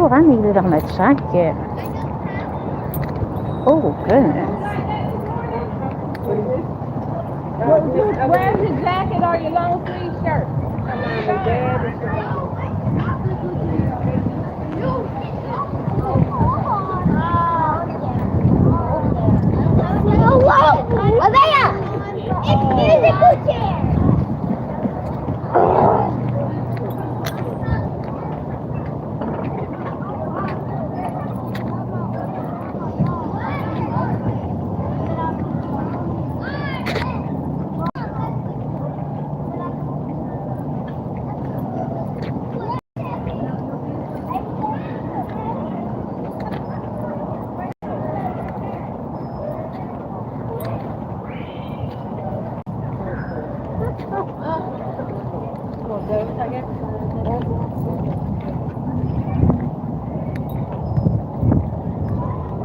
Oh, I needed on a jacket. Oh, goodness. Where's your jacket or your long sleeve shirt? Hello, Alea. It's musical chair.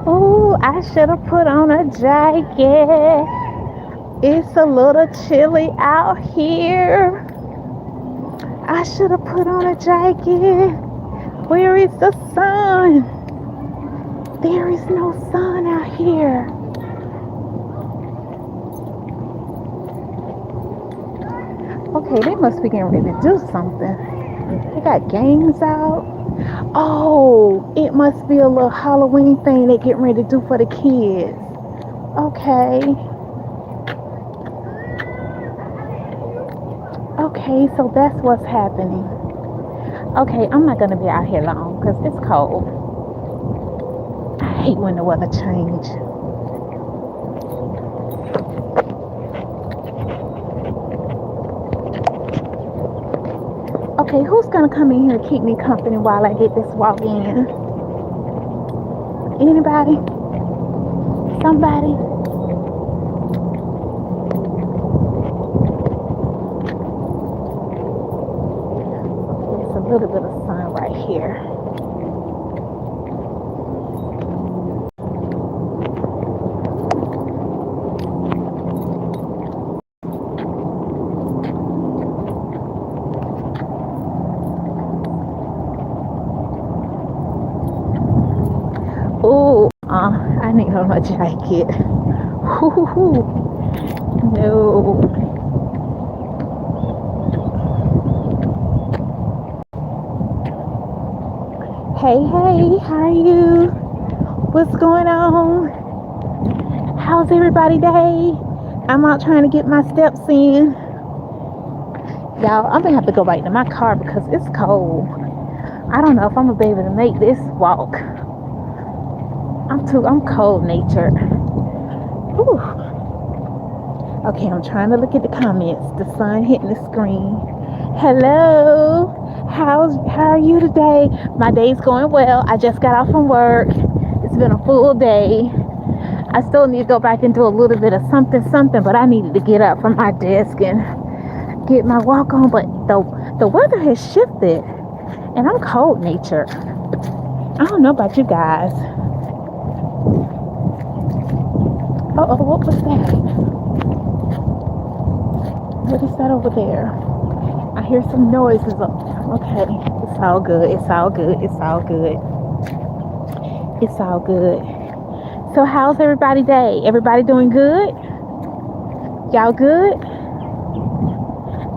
Oh, I should have put on a jacket. It's a little chilly out here. I should have put on a jacket. Where is the sun? There is no sun out here. Okay, they must be getting ready to do something. They got games out. Oh, it must be a little Halloween thing they getting ready to do for the kids. Okay. Okay, so that's what's happening. Okay, I'm not gonna be out here long because it's cold. I hate when the weather change. Okay, who's gonna come in here and keep me company while I get this walk in? Anybody? Somebody? There's a little bit of sun right here. Oh, I need on a jacket. Ooh, no. Hey, hey, how are you? What's going on? How's everybody day? I'm out trying to get my steps in. Y'all, I'm gonna have to go back to my car because it's cold. I don't know if I'm gonna be able to make this walk. I'm cold natured. Whew. Okay, I'm trying to look at the comments. The sun hitting the screen. Hello. How are you today? My day's going well. I just got off from work. It's been a full day. I still need to go back and do a little bit of something, but I needed to get up from my desk and get my walk on. But the weather has shifted and I'm cold natured. I don't know about you guys. Uh-oh, what was that? What is that over there? I hear some noises up there. Okay, it's all good. It's all good. It's all good. It's all good. So how's everybody day? Everybody doing good? Y'all good?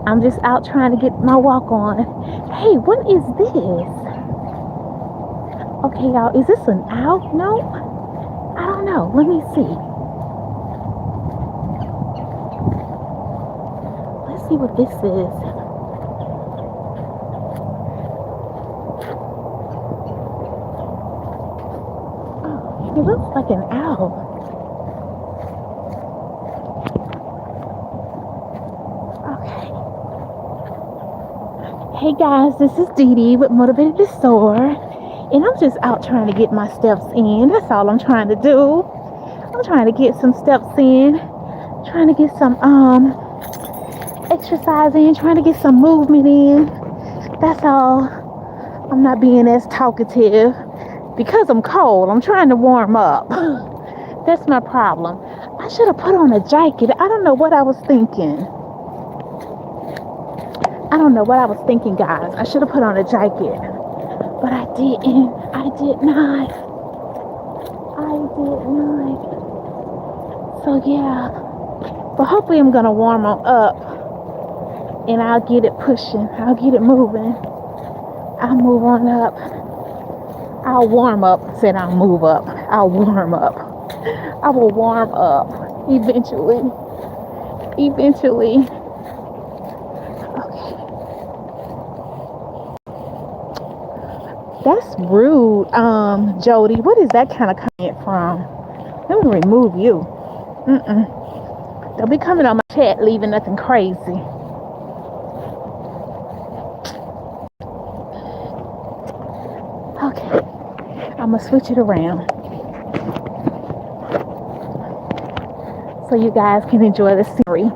I'm just out trying to get my walk on. Hey, what is this? Okay, y'all, is this an owl? No? I don't know. Let me see. Let's see what this is. It looks like an owl. Okay. Hey guys, this is Dee Dee with Motivated to Soar. And I'm just out trying to get my steps in. That's all I'm trying to do. I'm trying to get some steps in. Trying to get some exercise in. Trying to get some movement in. That's all. I'm not being as talkative. Because I'm cold, I'm trying to warm up. That's my problem. I should have put on a jacket. I don't know what I was thinking. guys. I should have put on a jacket. But I didn't. I did not. I did not. So yeah. But hopefully I'm gonna warm on up and I'll get it pushing. I'll get it moving. I'll move on up. I'll warm up. Said I'll move up. I'll warm up. I will warm up eventually. Eventually. Okay. That's rude, Jody. What is that kind of comment from? Let me remove you. Don't be coming on my chat leaving nothing crazy. Okay. I'm gonna switch it around so you guys can enjoy the scenery.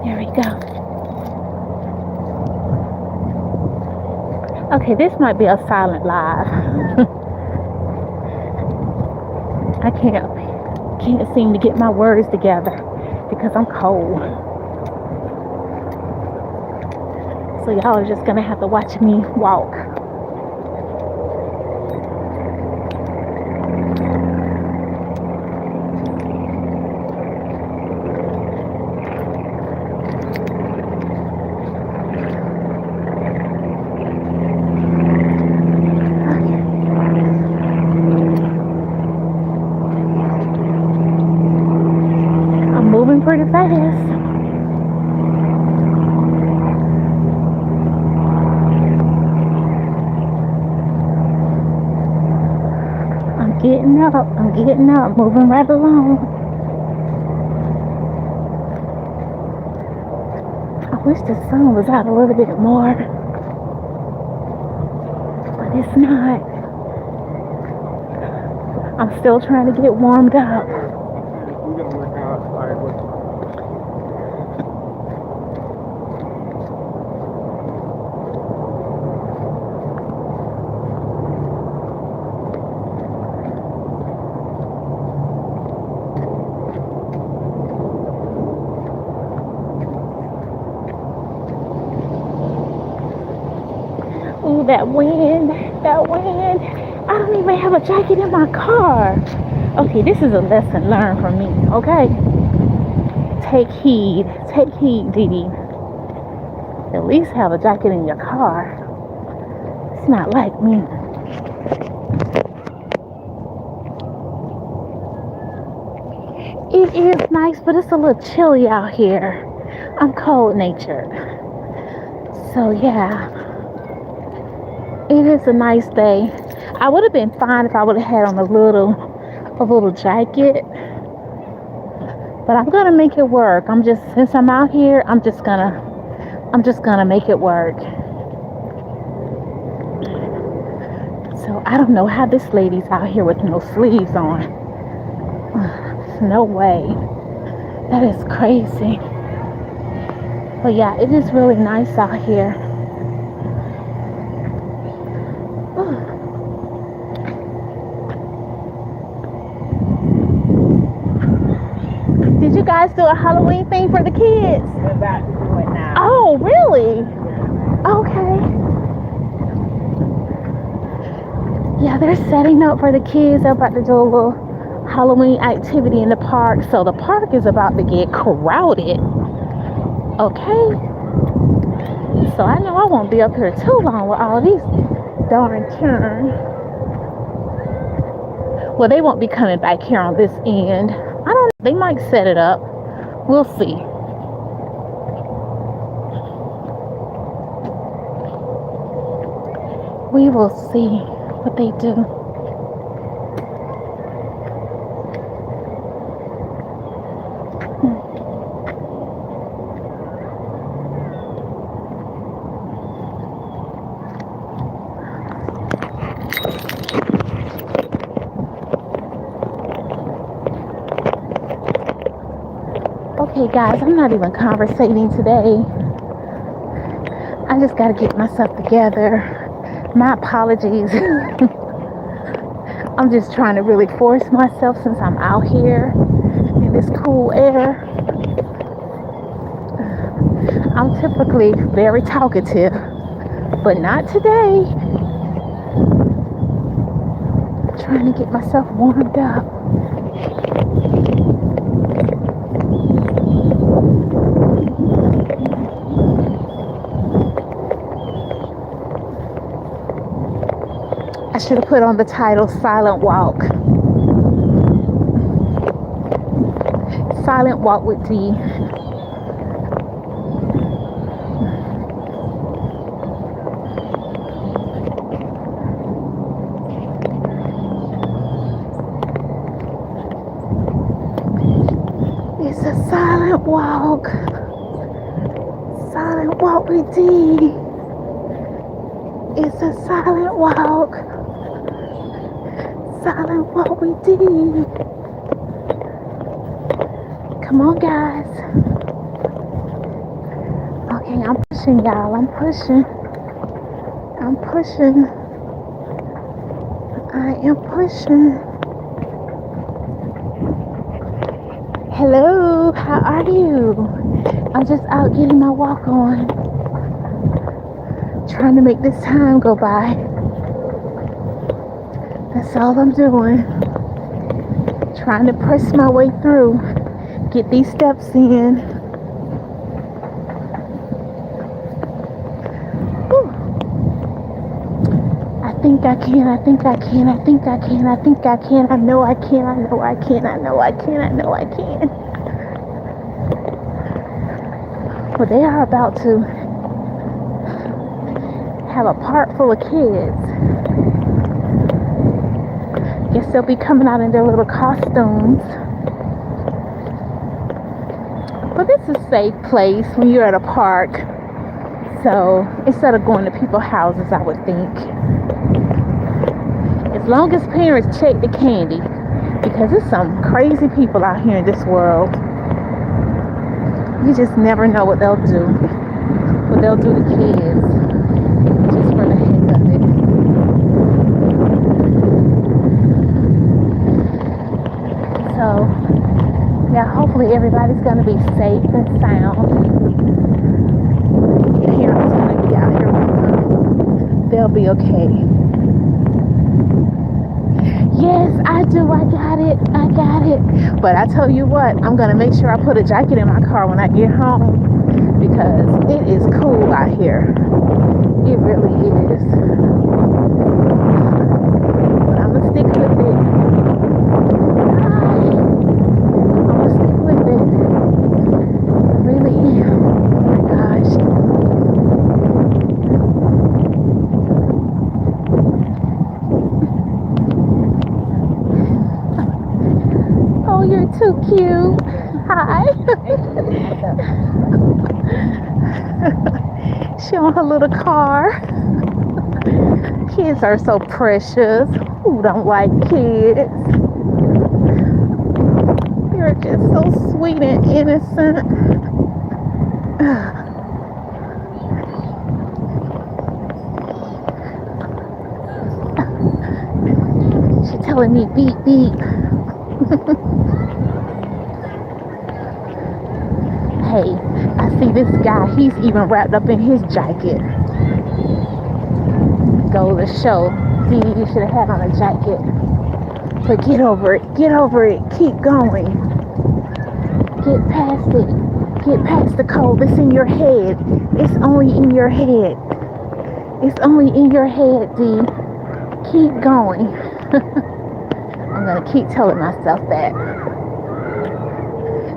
There we go. Okay, this might be a silent live. I can't seem to get my words together because I'm cold. So y'all are just gonna have to watch me walk. I'm moving pretty fast. I'm getting up, moving right along. I wish the sun was out a little bit more, but it's not. I'm still trying to get warmed up. We're gonna work outside with Ooh, that wind, that wind. I don't even have a jacket in my car. Okay, this is a lesson learned from me, okay? Take heed, Dee Dee. At least have a jacket in your car. It's not like me. It is nice, but it's a little chilly out here. I'm cold-natured. So yeah. It is a nice day. I would have been fine if I would have had on a little jacket. But I'm gonna make it work. Since I'm out here, I'm just gonna make it work. So I don't know how this lady's out here with no sleeves on. No way. That is crazy. But yeah, it is really nice out here. Did you guys do a Halloween thing for the kids? We're about to do it now. Oh, really? Okay. Yeah, they're setting up for the kids. They're about to do a little Halloween activity in the park. So the park is about to get crowded. Okay. So I know I won't be up here too long with all these darn children. Well, they won't be coming back here on this end. I don't know. They might set it up. We'll see. We will see what they do. Okay, guys, I'm not even conversating today. I just got to get myself together. My apologies. I'm just trying to really force myself since I'm out here in this cool air. I'm typically very talkative, but not today. Trying to get myself warmed up. I should have put on the title Silent Walk. Silent Walk with D. It's a silent walk. Silent walk with D. It's a silent walk. Silent walk with D. Come on, guys. Okay, I'm pushing, y'all. I'm pushing. I'm pushing. I am pushing. Hello, how are you? I'm just out getting my walk on. Trying to make this time go by. That's all I'm doing. Trying to press my way through. Get these steps in. Whew. I think I can. I think I can. I think I can. I think I can. I know I can. I know I can. I know I can. I know I can. Well, they are about to have a park full of kids. Guess they'll be coming out in their little costumes. But this is a safe place when you're at a park. So instead of going to people's houses, I would think. As long as parents check the candy, because there's some crazy people out here in this world. You just never know what they'll do. What they'll do to kids. Just for the heck of it. So, yeah, hopefully everybody's going to be safe and sound. Parents are going to be out here with them. They'll be okay. Yes, I do. I got it. I got it. But I tell you what, I'm going to make sure I put a jacket in my car when I get home. Because it is cool out here. It really is. But I'm going to stick with it. I'm going to stick with it. I really am. Oh my gosh. Oh, you're too cute. Hi. She on her little car. Kids are so precious. Who don't like kids? They're just so sweet and innocent. She's telling me beep beep. Hey, I see this guy. He's even wrapped up in his jacket. Go to show. See, you should have had on a jacket. But get over it. Get over it. Keep going. Get past it. Get past the cold. It's in your head. It's only in your head. It's only in your head, D. Keep going. I'm going to keep telling myself that.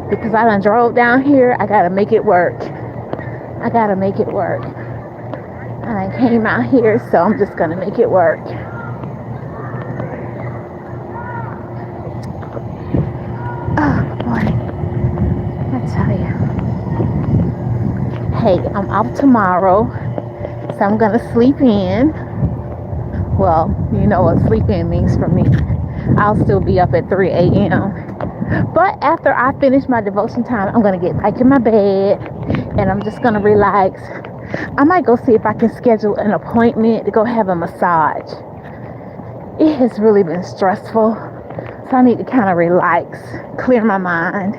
Because I done drove down here, I got to make it work. I got to make it work. I done came out here, so I'm just going to make it work. Oh, boy. I tell you. Hey, I'm off tomorrow, so I'm going to sleep in. Well, you know what sleep in means for me. I'll still be up at 3 a.m. But after I finish my devotion time, I'm going to get back in my bed and I'm just going to relax. I might go see if I can schedule an appointment to go have a massage. It has really been stressful. So I need to kind of relax, clear my mind,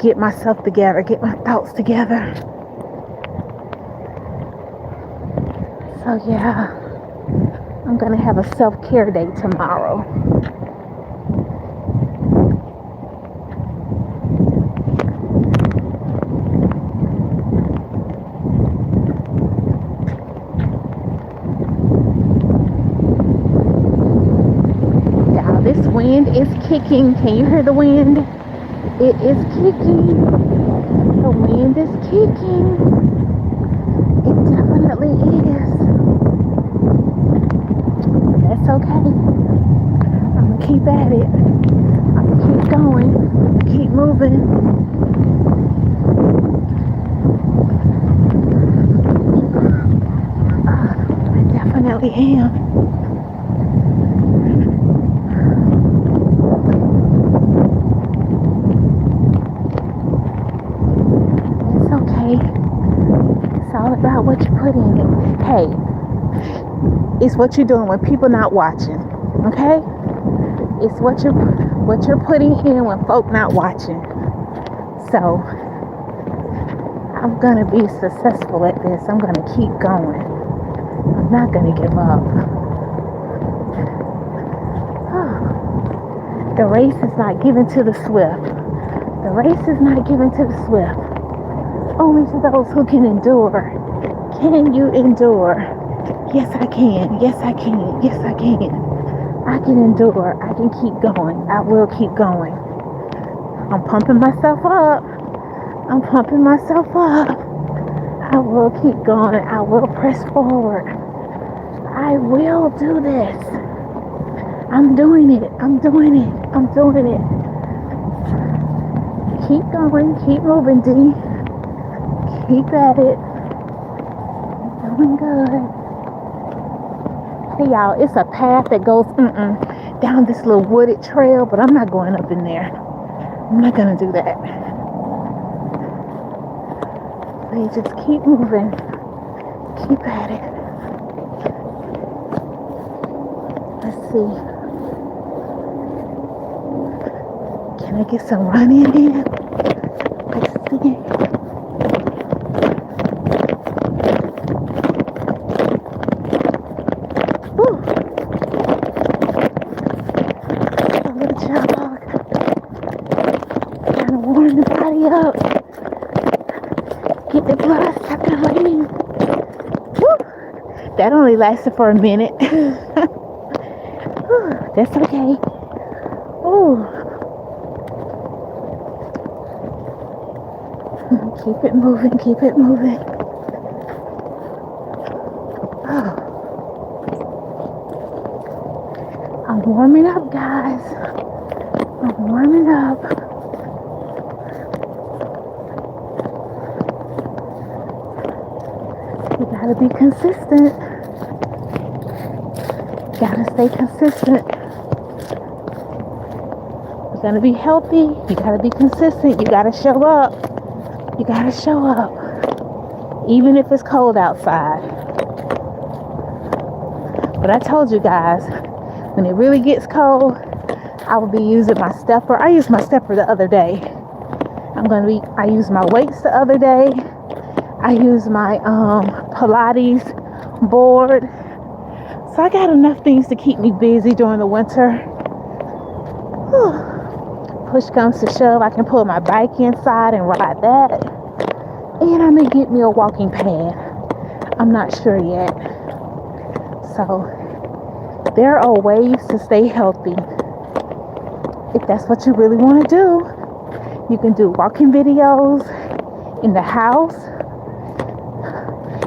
get myself together, get my thoughts together. So yeah, I'm gonna have a self-care day tomorrow. Now this wind is kicking. Can you hear the wind? It is kicking. The wind is kicking. It definitely is. That's okay. I'm gonna keep at it. I'm gonna keep going. Keep moving. I definitely am. It's okay. It's all about what you put in it. Hey, it's what you're doing when people not watching. Okay? It's what you're putting in when folk not watching. So I'm gonna be successful at this. I'm gonna keep going. I'm not gonna give up. The race is not given to the swift. The race is not given to the swift. Only to those who can endure. Can you endure? Yes, I can. Yes, I can. Yes, I can. I can endure. I can keep going. I will keep going. I'm pumping myself up. I'm pumping myself up. I will keep going. I will press forward. I will do this. I'm doing it. I'm doing it. I'm doing it. Keep going. Keep moving, D. Keep at it. Doing good. Hey y'all, it's a path that goes down this little wooded trail, but I'm not going up in there. I'm not gonna do that. So you just keep moving. Keep at it. Let's see. Can I get some running in? Let's see. Up. Get the blood circulating. Woo. That only lasted for a minute. That's okay. Ooh. Keep it moving. Keep it moving. Oh. I'm warming up, guys. I'm warming up. You gotta be consistent. You gotta stay consistent. You're gonna be healthy. You gotta be consistent. You gotta show up. You gotta show up. Even if it's cold outside. But I told you guys, when it really gets cold, I will be using my stepper. I used my stepper the other day. I used my weights the other day. I use my Pilates board. So I got enough things to keep me busy during the winter. Whew. Push comes to shove, I can pull my bike inside and ride that. And I may get me a walking pad. I'm not sure yet. So there are ways to stay healthy. If that's what you really want to do, you can do walking videos in the house.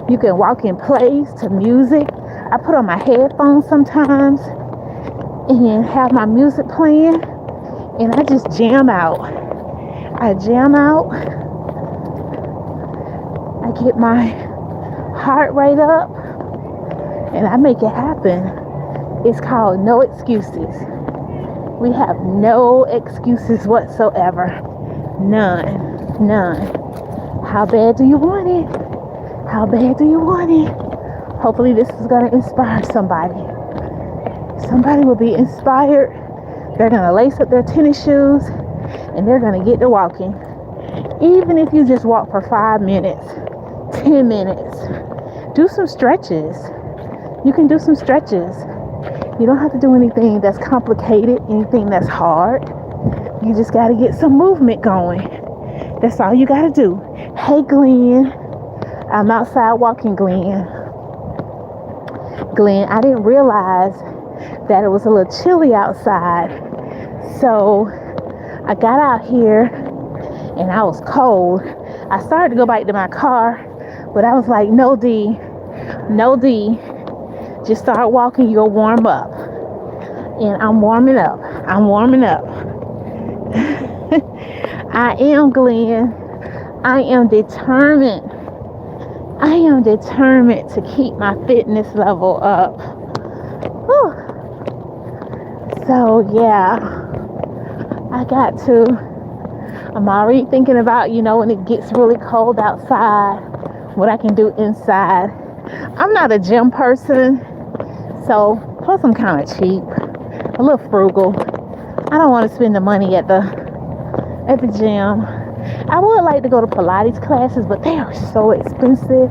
You can walk in place to music. I put on my headphones sometimes and have my music playing, and I just jam out. I jam out. I get my heart rate up, and I make it happen. It's called no excuses. We have no excuses whatsoever. None. None. How bad do you want it? How bad do you want it? Hopefully this is going to inspire somebody. Somebody will be inspired. They're going to lace up their tennis shoes and they're going to get to walking. Even if you just walk for 5 minutes, 10 minutes, do some stretches. You can do some stretches. You don't have to do anything that's complicated, anything that's hard. You just got to get some movement going. That's all you got to do. Hey, Glenn. I'm outside walking, Glenn. Glenn, I didn't realize that it was a little chilly outside. So I got out here and I was cold. I started to go back to my car, but I was like, no, D. Just start walking, you'll warm up. And I'm warming up. I am, Glenn. I am determined to keep my fitness level up. Whew. So yeah, I'm already thinking about, when it gets really cold outside, what I can do inside. I'm not a gym person, so plus I'm kind of cheap, a little frugal. I don't want to spend the money at the gym. I would like to go to Pilates classes, but they are so expensive.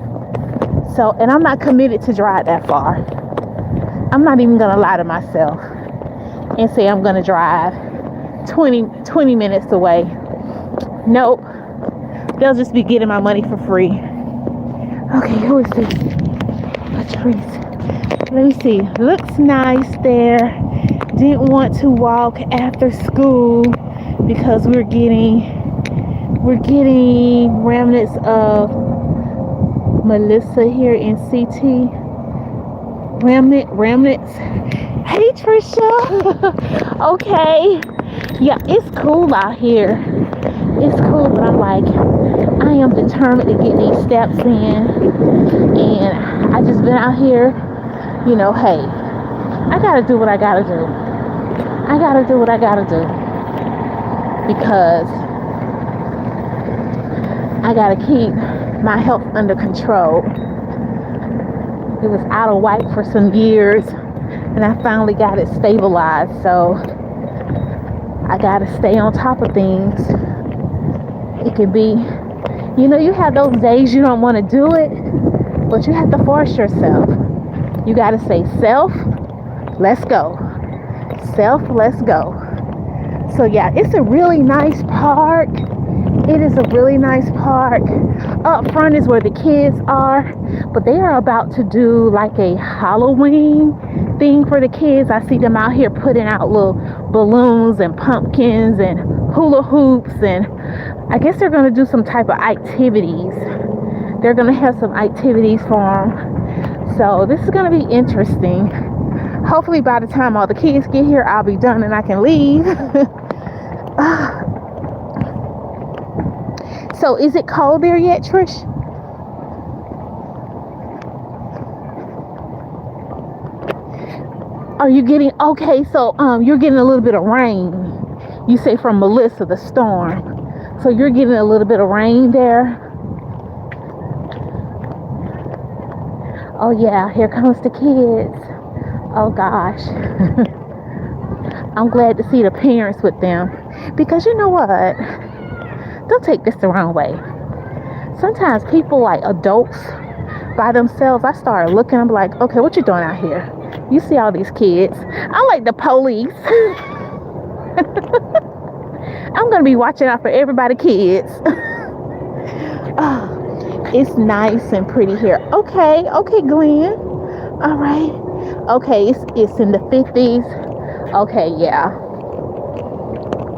So, and I'm not committed to drive that far. I'm not even going to lie to myself and say I'm going to drive 20 minutes away. Nope. They'll just be getting my money for free. Okay, who is this? Patrice. Let me see. Looks nice there. Didn't want to walk after school because we're getting remnants of Melissa here in CT. Remnants. Hey, Trisha. Okay. Yeah, it's cool out here. It's cool, but I'm like, I am determined to get these steps in. And I just been out here, hey, I gotta do what I gotta do. Because I gotta keep my health under control. It was out of whack for some years, and I finally got it stabilized. So I gotta stay on top of things. It can be, you have those days you don't want to do it, but you have to force yourself. You gotta say, self, let's go. Self, let's go. So yeah, it's a really nice park. It is a really nice park. Up front is where the kids are, but they are about to do like a Halloween thing for the kids. I see them out here putting out little balloons and pumpkins and hula hoops, and I guess they're going to do some type of activities. They're going to have some activities for them. So this is going to be interesting. Hopefully by the time all the kids get here, I'll be done and I can leave. So is it cold there yet, Trish? Are you getting, okay, so you're getting a little bit of rain. You say from Melissa, the storm. So you're getting a little bit of rain there. Oh yeah, here comes the kids. Oh gosh. I'm glad to see the parents with them. Because you know what? Don't take this the wrong way. Sometimes people like adults by themselves, I started looking, I'm like, okay, what you doing out here? You see all these kids. I'm like the police. I'm going to be watching out for everybody's kids. Oh, it's nice and pretty here. Okay, Glenn. All right. Okay, it's in the 50s. Okay, yeah.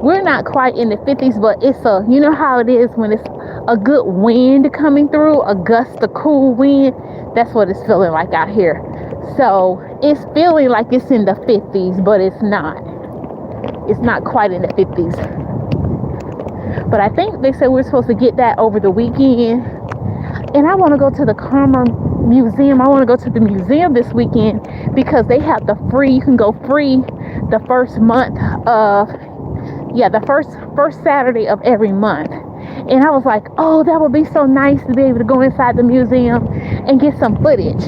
We're not quite in the 50s, but it's you know how it is when it's a good wind coming through, a gust of cool wind. That's what it's feeling like out here. So it's feeling like it's in the 50s, but it's not. It's not quite in the 50s. But I think they said we're supposed to get that over the weekend. And I want to go to the Karma Museum. I want to go to the museum this weekend because they have you can go free the first month of, the first Saturday of every month. And I was like, oh, that would be so nice to be able to go inside the museum and get some footage.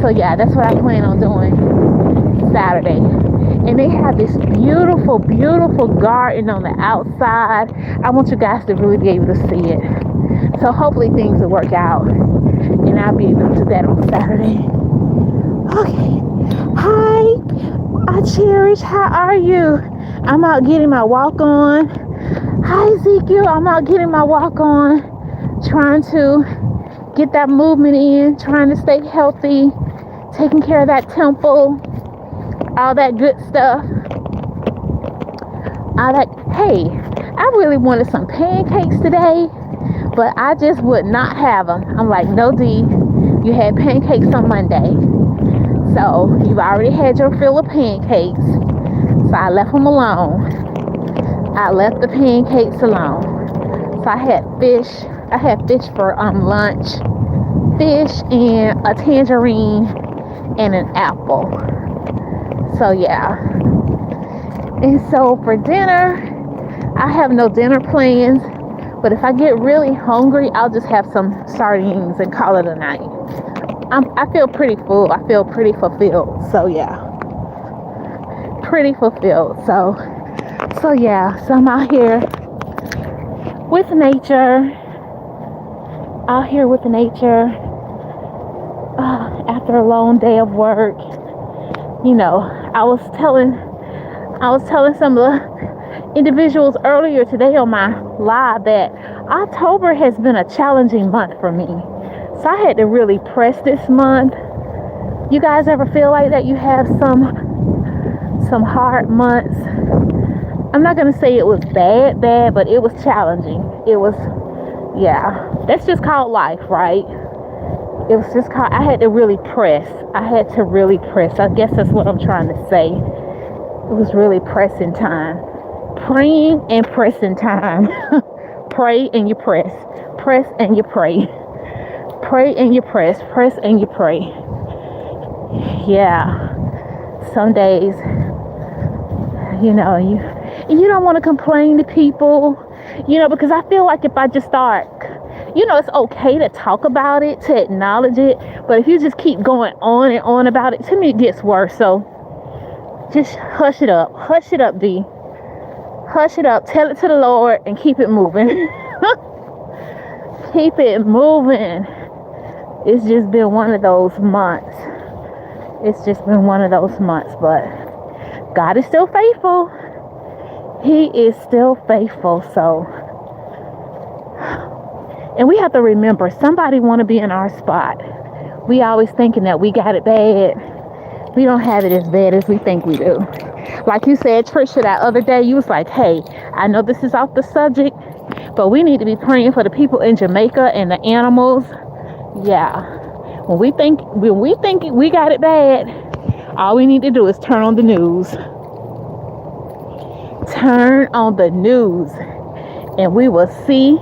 So yeah, that's what I plan on doing Saturday. And they have this beautiful, beautiful garden on the outside. I want you guys to really be able to see it. So hopefully things will work out and I'll be able to do that on Saturday. Okay. Hi, I Cherish. How are you? I'm out getting my walk on. Hi, Ezekiel. I'm out getting my walk on. Trying to get that movement in. Trying to stay healthy. Taking care of that temple. All that good stuff. Hey, I really wanted some pancakes today, but I just would not have them. I'm like, no, D, you had pancakes on Monday. So you've already had your fill of pancakes. So I left them alone. I left the pancakes alone. So I had fish. I had fish for lunch. Fish and a tangerine and an apple. So yeah. And so for dinner, I have no dinner plans. But if I get really hungry, I'll just have some sardines and call it a night. I feel pretty full. I feel pretty fulfilled. So yeah. Pretty fulfilled. So yeah. So I'm out here with nature. Out here with nature. After a long day of work. You know, I was telling some of the individuals earlier today on my live that October has been a challenging month for me. So I had to really press this month. You guys ever feel like that you have some hard months? I'm not going to say it was bad, but it was challenging. It was, yeah, that's just called life, right? It was just called, I had to really press. I had to really press. I guess that's what I'm trying to say. It was really pressing time. Praying and pressing time. Pray and you press. Press and you pray. Pray and you press. Press and you pray. Yeah. Some days, you know, you don't want to complain to people, you know, because I feel like if I just start, you know, it's okay to talk about it, to acknowledge it, but if you just keep going on and on about it, to me it gets worse. So just hush it up. Hush it up, D. Hush it up. Tell it to the Lord and keep it moving. Keep it moving. It's just been one of those months. It's just been one of those months, but God is still faithful. He is still faithful. So, and we have to remember, somebody want to be in our spot. We always thinking that we got it bad. We don't have it as bad as we think we do. Like you said, Trisha, that other day, you was like, hey, I know this is off the subject, but we need to be praying for the people in Jamaica and the animals. Yeah. When we think we got it bad, all we need to do is turn on the news. Turn on the news, and we will see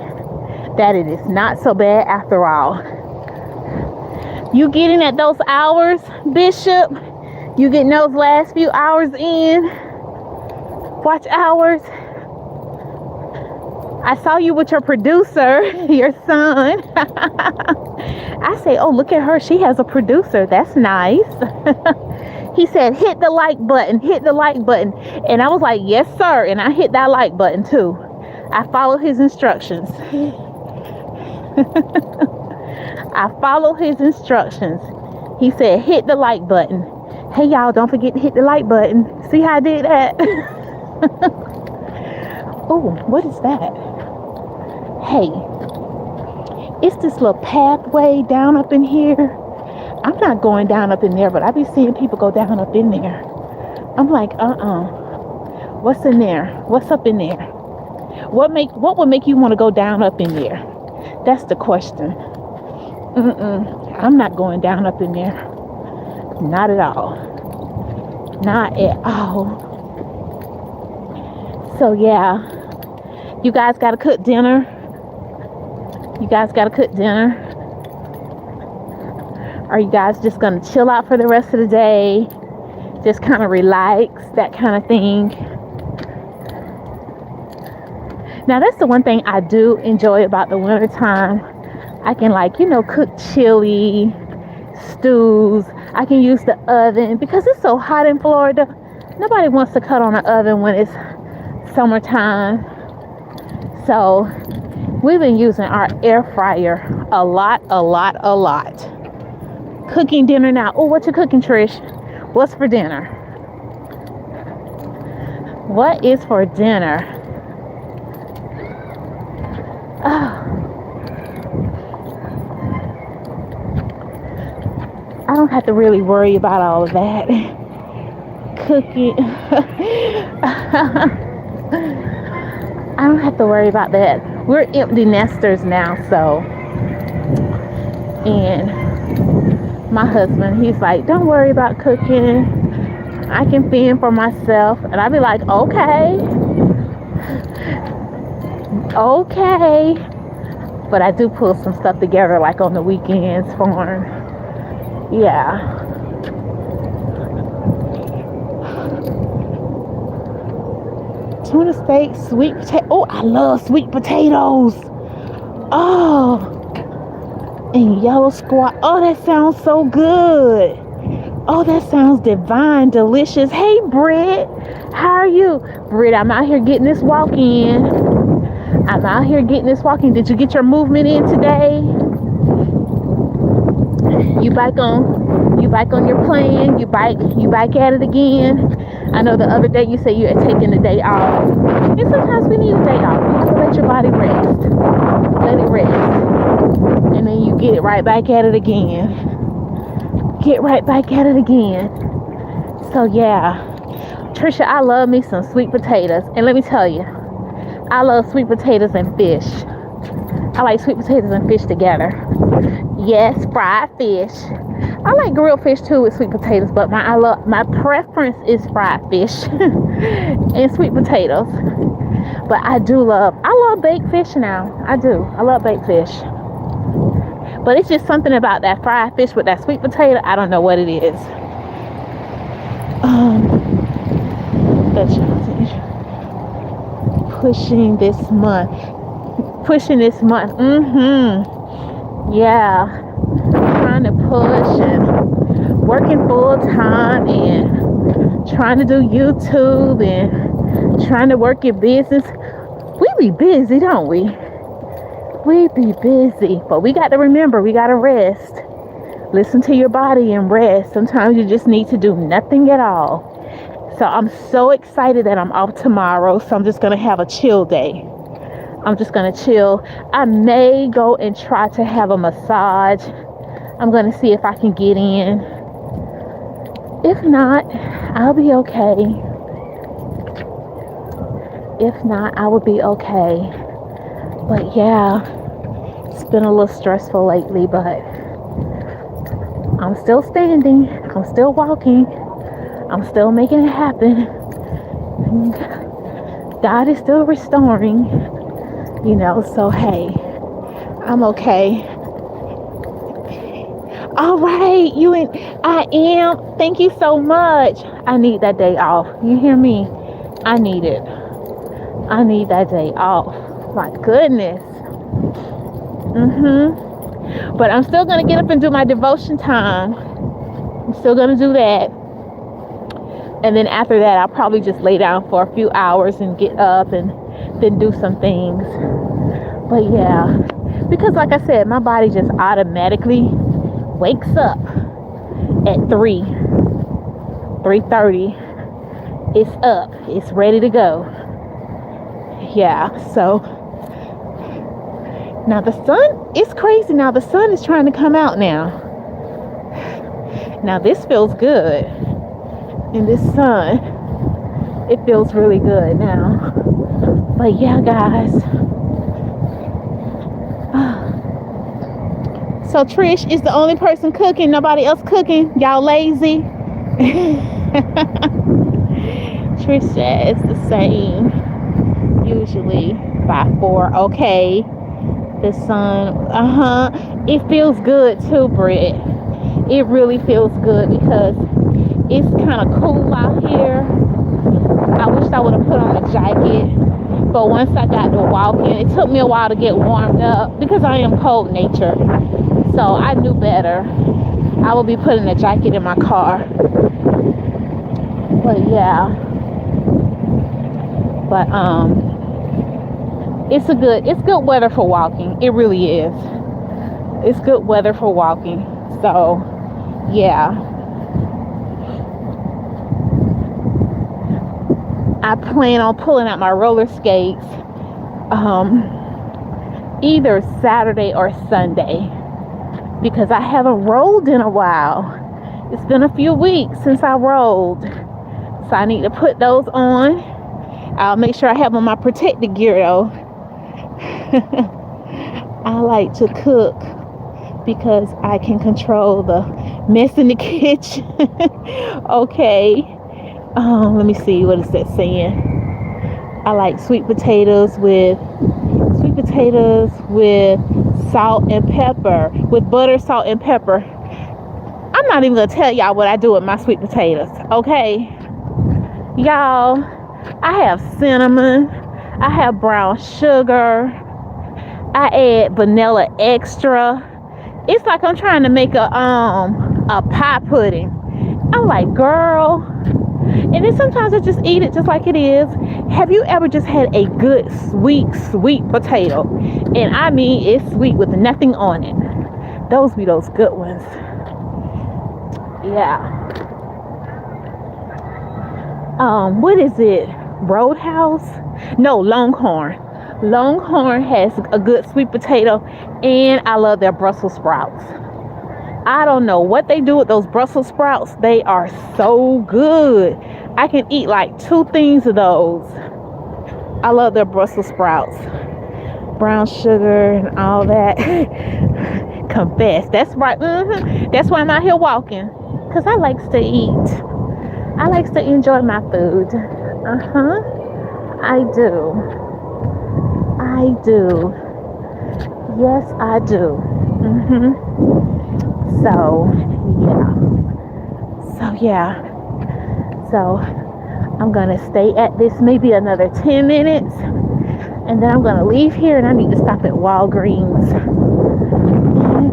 that it is not so bad after all. You getting at those hours, Bishop? You getting those last few hours in? Watch hours. I saw you with your producer, your son. I say, oh, look at her. She has a producer. That's nice. He said, hit the like button, hit the like button. And I was like, yes, sir. And I hit that like button too. I followed his instructions. I followed his instructions. He said, hit the like button. Hey, y'all, don't forget to hit the like button. See how I did that? Oh, what is that? Hey, it's this little pathway down up in here. I'm not going down up in there, but I be seeing people go down up in there. I'm like, what's in there? What's up in there? What would make you want to go down up in there? That's the question. I'm not going down up in there. Not at all. Not at all. So yeah, you guys gotta cook dinner. You guys gotta cook dinner. Are you guys just gonna chill out for the rest of the day? Just kind of relax, that kind of thing. Now that's the one thing I do enjoy about the winter time. I can, like, you know, cook chili, stews. I can use the oven because it's so hot in Florida. Nobody wants to cut on an oven when it's summertime. So we've been using our air fryer a lot. cooking dinner now. Oh, what you cooking, Trish? What's for dinner? What is for dinner? Oh, I don't have to really worry about all of that. Cooking. I don't have to worry about that. We're empty nesters now, so. And my husband, he's like, don't worry about cooking. I can fend for myself. And I'd be like, okay. But I do pull some stuff together, like on the weekends for him. Yeah. Tuna steak, sweet potato. Oh, I love sweet potatoes. Oh, and yellow squash. Oh, that sounds so good. Oh, that sounds divine, delicious. Hey, Britt, how are you? Britt, I'm out here getting this walk in. Did you get your movement in today? You back on your plan? You back at it again? I know the other day you said you had taken the day off. And sometimes we need a day off. You have to let your body rest. Let it rest. And then you get right back at it again. So yeah. Trisha, I love me some sweet potatoes. And let me tell you, I love sweet potatoes and fish. I like sweet potatoes and fish together. Yes, fried fish. I like grilled fish too with sweet potatoes, but my preference is fried fish and sweet potatoes. But I love baked fish now. I do. I love baked fish. But it's just something about that fried fish with that sweet potato. I don't know what it is. Pushing this month. Yeah. Trying to push and working full time and trying to do YouTube and trying to work your business. We be busy, don't we? We be busy, but we got to remember, we got to rest. Listen to your body and rest. Sometimes you just need to do nothing at all. So I'm so excited that I'm off tomorrow. So I'm just going to have a chill day. I'm just going to chill. I may go and try to have a massage. I'm going to see if I can get in. If not, I'll be okay. If not, I will be okay. But yeah, it's been a little stressful lately, but I'm still standing. I'm still walking. I'm still making it happen. God is still restoring, so hey, I'm okay. All right, I am. Thank you so much. I need that day off. You hear me? I need it. I need that day off. My goodness. But I'm still going to get up and do my devotion time. I'm still going to do that. And then after that, I'll probably just lay down for a few hours and get up and then do some things. But yeah, because like I said, my body just automatically wakes up at 3:30. It's up. It's ready to go. Yeah, so now the sun, it's crazy. Now the sun is trying to come out now. Now this feels good. In this sun, it feels really good now. But yeah, guys. So Trish is the only person cooking. Nobody else cooking. Y'all lazy. Trish says the same. Usually by 4. Okay. The sun. It feels good too, Britt. It really feels good because it's kind of cool out here. I wish I would have put on a jacket. But once I got to walking, it took me a while to get warmed up because I am cold natured. So I knew better. I will be putting a jacket in my car. But yeah. But it's good weather for walking. It really is. It's good weather for walking. So yeah, I plan on pulling out my roller skates either Saturday or Sunday because I haven't rolled in a while. It's been a few weeks since I rolled, so I need to put those on. I'll make sure I have on my protective gear though. I like to cook because I can control the mess in the kitchen. Okay. Let me see, what is that saying? I like sweet potatoes with salt and pepper, with butter, salt, and pepper. I'm not even gonna tell y'all what I do with my sweet potatoes, okay? Y'all, I have cinnamon, I have brown sugar, I add vanilla extra. It's like I'm trying to make a pie pudding. I'm like, girl. And then sometimes I just eat it just like it is. Have you ever just had a good sweet potato? And I mean, it's sweet with nothing on it. Those be those good ones. Yeah. What is it? Roadhouse? No, Longhorn. Longhorn has a good sweet potato, and I love their Brussels sprouts. I don't know what they do with those Brussels sprouts. They are so good. I can eat like 2 things of those. I love their Brussels sprouts. Brown sugar and all that. Confess. That's right. That's why I'm out here walking. Because I likes to eat. I likes to enjoy my food. I do. I do. Yes, I do. So I'm gonna stay at this maybe another 10 minutes, and then I'm gonna leave here, and I need to stop at Walgreens and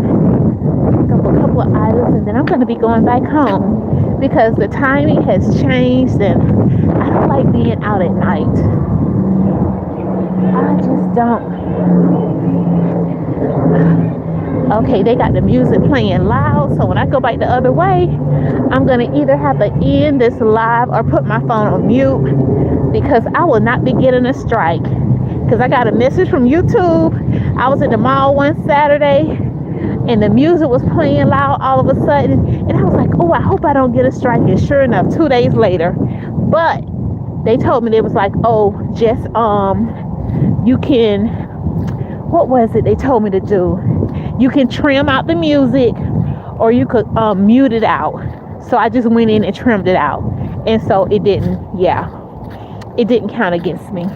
pick up a couple of items, and then I'm gonna be going back home because the timing has changed, and I don't like being out at night. I just don't. Okay, they got the music playing loud, so when I go back the other way, I'm gonna either have to end this live or put my phone on mute because I will not be getting a strike. Because I got a message from YouTube. I was at the mall one Saturday and the music was playing loud all of a sudden, and I was like, oh, I hope I don't get a strike. And sure enough, 2 days later, but they told me, they was like, oh, just you can, what was it they told me to do? You can trim out the music, or you could mute it out. So I just went in and trimmed it out, and so it didn't count against me.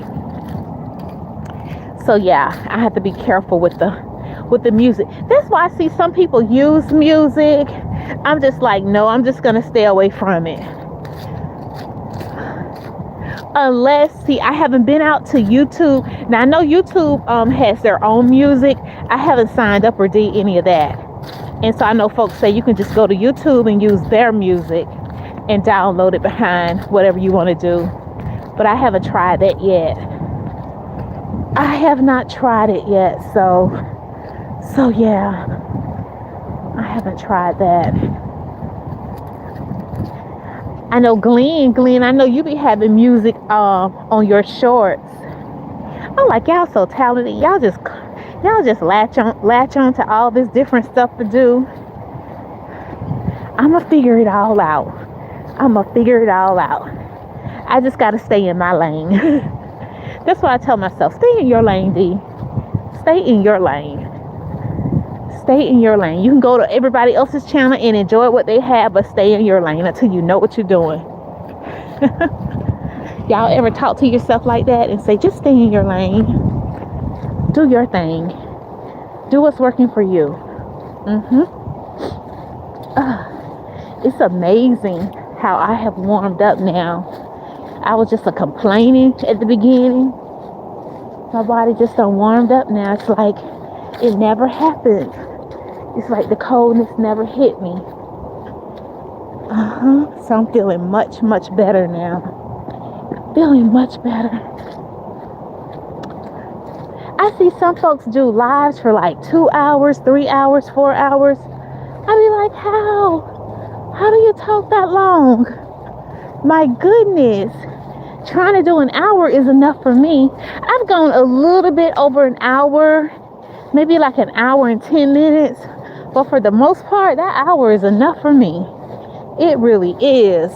So yeah, I have to be careful with the music. That's why I see some people use music. I'm just like, no, I'm just gonna stay away from it. Unless, see, I haven't been out to YouTube. Now I know YouTube has their own music. I haven't signed up or did any of that. And so I know folks say you can just go to YouTube and use their music and download it behind whatever you want to do. But I haven't tried that yet. I have not tried it yet. So yeah, I haven't tried that. I know Glenn, I know you be having music on your shorts. I'm like, y'all so talented. Y'all just latch on to all this different stuff to do. I'ma figure it all out. I just gotta stay in my lane. That's why I tell myself, stay in your lane, D. Stay in your lane. You can go to everybody else's channel and enjoy what they have, but stay in your lane until you know what you're doing. Y'all ever talk to yourself like that and say, just stay in your lane. Do your thing. Do what's working for you. It's amazing how I have warmed up now. I was just complaining at the beginning. My body just done warmed up now. It's like it never happened. It's like the coldness never hit me. So I'm feeling much, much better now. Feeling much better. I see some folks do lives for like 2 hours, 3 hours, 4 hours. I be like, how? How do you talk that long? My goodness. Trying to do an hour is enough for me. I've gone a little bit over an hour, maybe like an hour and 10 minutes. But for the most part, that hour is enough for me. It really is.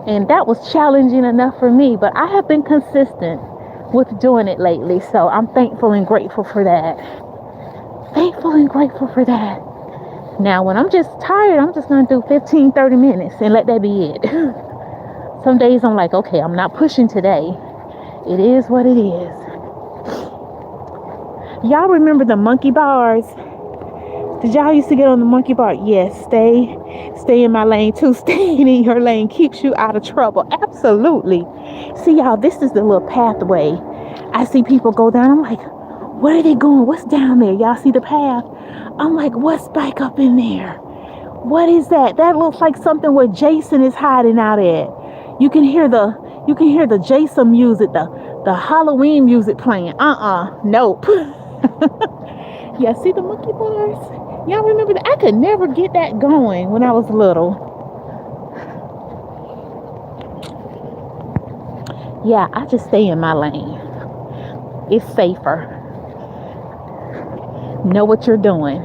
And that was challenging enough for me. But I have been consistent with doing it lately. So I'm thankful and grateful for that. Thankful and grateful for that. Now, when I'm just tired, I'm just going to do 15, 30 minutes and let that be it. Some days I'm like, okay, I'm not pushing today. It is what it is. Y'all remember the monkey bars? Did y'all used to get on the monkey bar? Yes, stay in my lane too. Staying in your lane keeps you out of trouble. Absolutely. See, y'all, this is the little pathway. I see people go down. I'm like, where are they going? What's down there? Y'all see the path? I'm like, what's back up in there? What is that? That looks like something where Jason is hiding out at. You can hear the Jason music, the Halloween music playing. Nope. Yeah, see the monkey bars? Y'all remember that? I could never get that going when I was little. Yeah, I just stay in my lane. It's safer. Know what you're doing.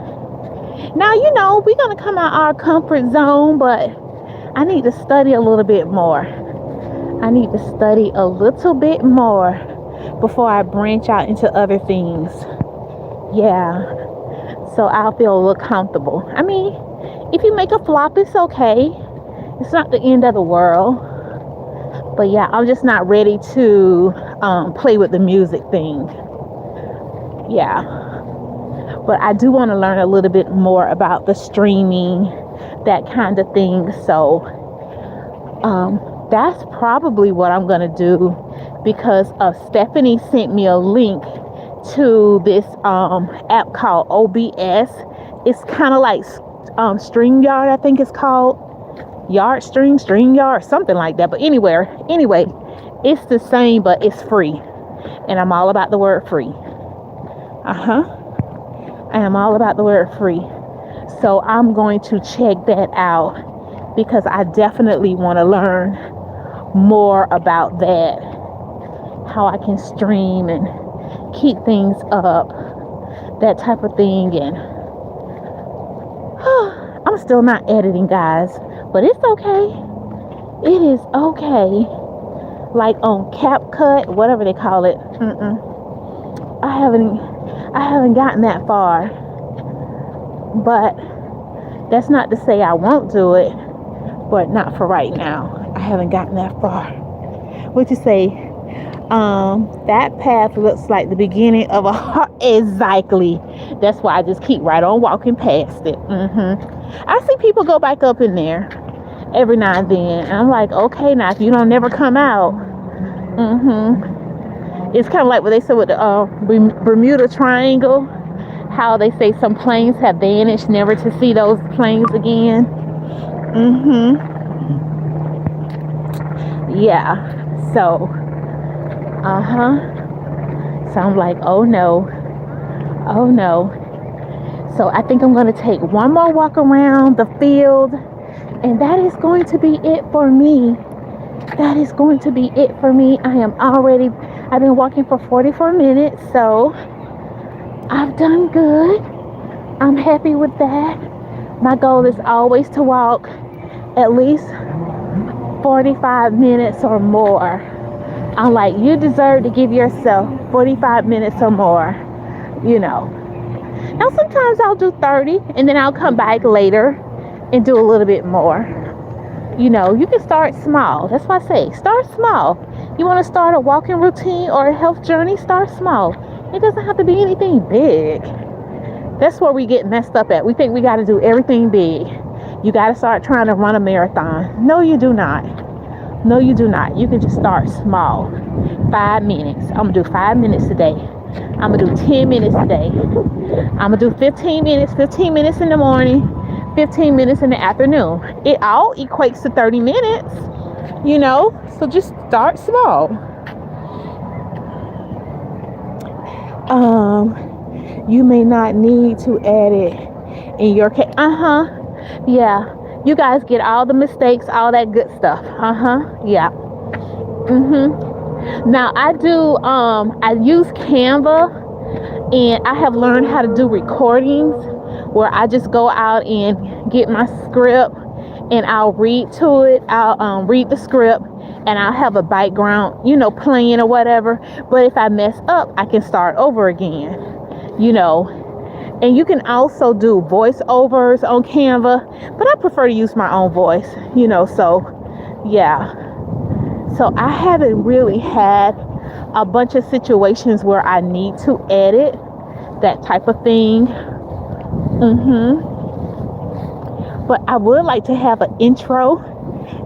Now, we're going to come out our comfort zone, but I need to study a little bit more. I need to study a little bit more before I branch out into other things. Yeah. So I'll feel a little comfortable. I mean, if you make a flop, it's okay. It's not the end of the world. But yeah, I'm just not ready to play with the music thing. Yeah. But I do want to learn a little bit more about the streaming, that kind of thing. So that's probably what I'm going to do, because Stephanie sent me a link to this app called OBS. It's kind of like StreamYard, I think it's called. StreamYard, something like that. But anyway, it's the same, but it's free. And I'm all about the word free. I am all about the word free. So I'm going to check that out, because I definitely want to learn more about that. How I can stream and keep things up, that type of thing. And I'm still not editing, guys, but it's okay. It is okay. Like on CapCut, whatever they call it. I haven't gotten that far, but that's not to say I won't do it, but not for right now. I haven't gotten that far. What you say? That path looks like the beginning of a heart. Exactly. That's why I just keep right on walking past it. I see people go back up in there every now and then, and I'm like, okay, now if you don't never come out. It's kind of like what they said with the Bermuda Triangle, how they say some planes have vanished, never to see those planes again. Yeah. So so I'm like, oh no. So I think I'm going to take one more walk around the field, and that is going to be it for me. That is going to be it for me. I've been walking for 44 minutes, so I've done good. I'm happy with that. My goal is always to walk at least 45 minutes or more. I'm like, you deserve to give yourself 45 minutes or more, Now, sometimes I'll do 30, and then I'll come back later and do a little bit more. You can start small. That's why I say, start small. You want to start a walking routine or a health journey, start small. It doesn't have to be anything big. That's where we get messed up at. We think we got to do everything big. You got to start trying to run a marathon. No, you do not. No, you do not. You can just start small. 5 minutes. I'm going to do 5 minutes today. I'm going to do 10 minutes today. I'm going to do 15 minutes in the morning, 15 minutes in the afternoon. It all equates to 30 minutes, so just start small. You may not need to add it in your case. Yeah. You guys get all the mistakes, all that good stuff. Yeah. Now I use Canva, and I have learned how to do recordings where I just go out and get my script and I'll read to it. I'll read the script and I'll have a background, playing or whatever. But if I mess up, I can start over again, And you can also do voiceovers on Canva, but I prefer to use my own voice, so yeah. So I haven't really had a bunch of situations where I need to edit, that type of thing. But I would like to have an intro.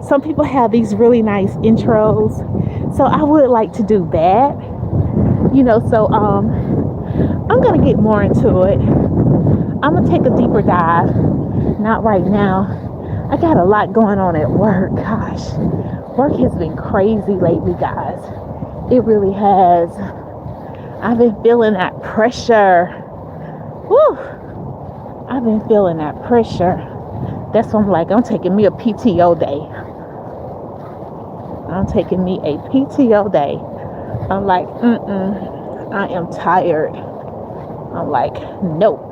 Some people have these really nice intros, so I would like to do that. So I'm gonna get more into it. I'm gonna take a deeper dive. Not right now. I got a lot going on at work. Gosh, work has been crazy lately, guys. It really has. I've been feeling that pressure. Woo! I've been feeling that pressure. That's why I'm like, I'm taking me a PTO day. I'm taking me a PTO day. I'm like, I am tired. I'm like, nope.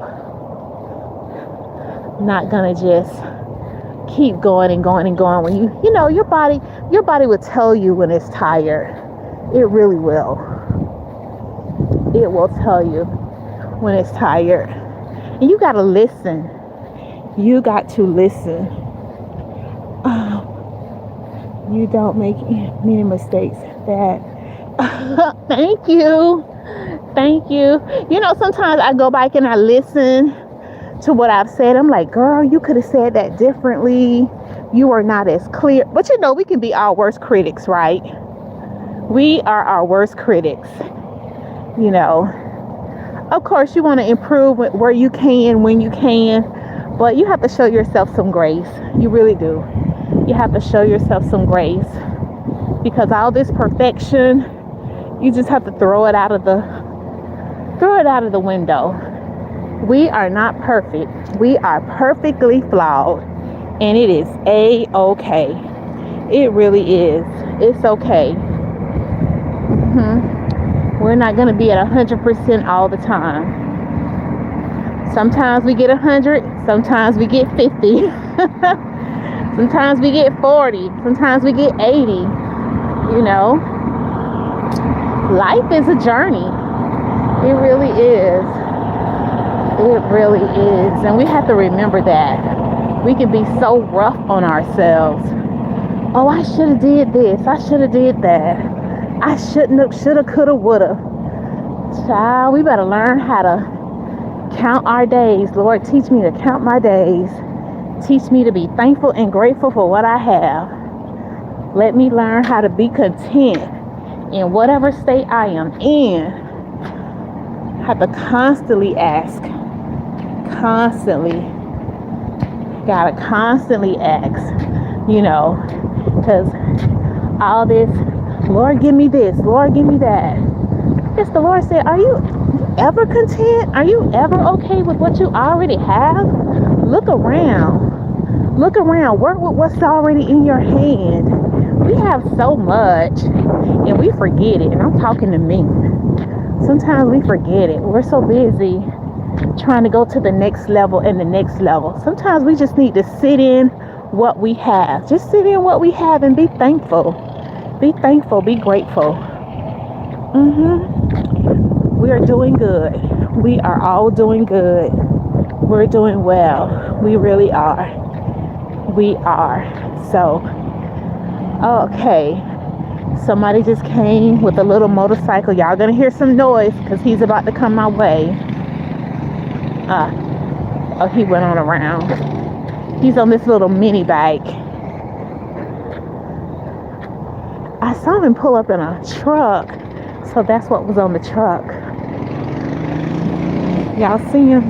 Not gonna just keep going and going and going. When your body will tell you when it's tired. It really will. It will tell you when it's tired. And you gotta listen. You got to listen. You don't make many mistakes. That thank you. Sometimes I go back and I listen to what I've said. I'm like, girl, you could have said that differently. You are not as clear. But we can be our worst critics, right? We are our worst critics. Of course, you want to improve where you can, when you can, but you have to show yourself some grace. You really do. You have to show yourself some grace, because all this perfection, you just have to throw it out of the window. We are not perfect. We are perfectly flawed, and it is A-okay. It really is. It's okay. We're not going to be at 100% all the time. Sometimes we get 100. Sometimes we get 50. Sometimes we get 40. Sometimes we get 80. Life is a journey. It really is. It really is. And we have to remember that. We can be so rough on ourselves. Oh, I should have did this. I should have did that. I shouldn't have, shoulda, coulda, woulda. Child, we better learn how to count our days. Lord, teach me to count my days. Teach me to be thankful and grateful for what I have. Let me learn how to be content in whatever state I am in. Have to constantly ask. Gotta constantly ask. Because all this, Lord, give me this. Lord, give me that. Yes, the Lord said, are you ever content? Are you ever okay with what you already have? Look around. Work with what's already in your hand. We have so much and we forget it. And I'm talking to me. Sometimes we forget it. We're so busy trying to go to the next level and the next level. Sometimes we just need to sit in what we have. Just sit in what we have and be thankful. Be thankful. Be grateful. We are doing good. We are all doing good. We're doing well. We really are. We are. So, okay. Somebody just came with a little motorcycle. Y'all gonna hear some noise because he's about to come my way. Oh, he went on around. He's on this little mini bike. I saw him pull up in a truck. So that's what was on the truck. Y'all see him?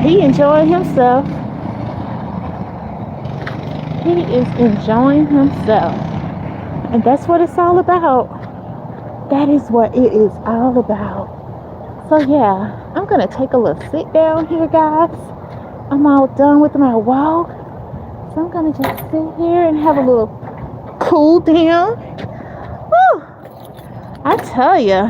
He enjoying himself. He is enjoying himself. And that's what it's all about. That is what it is all about. So yeah, I'm gonna take a little sit down here, guys. I'm all done with my walk, so I'm gonna just sit here and have a little cool down. Whew. I tell you,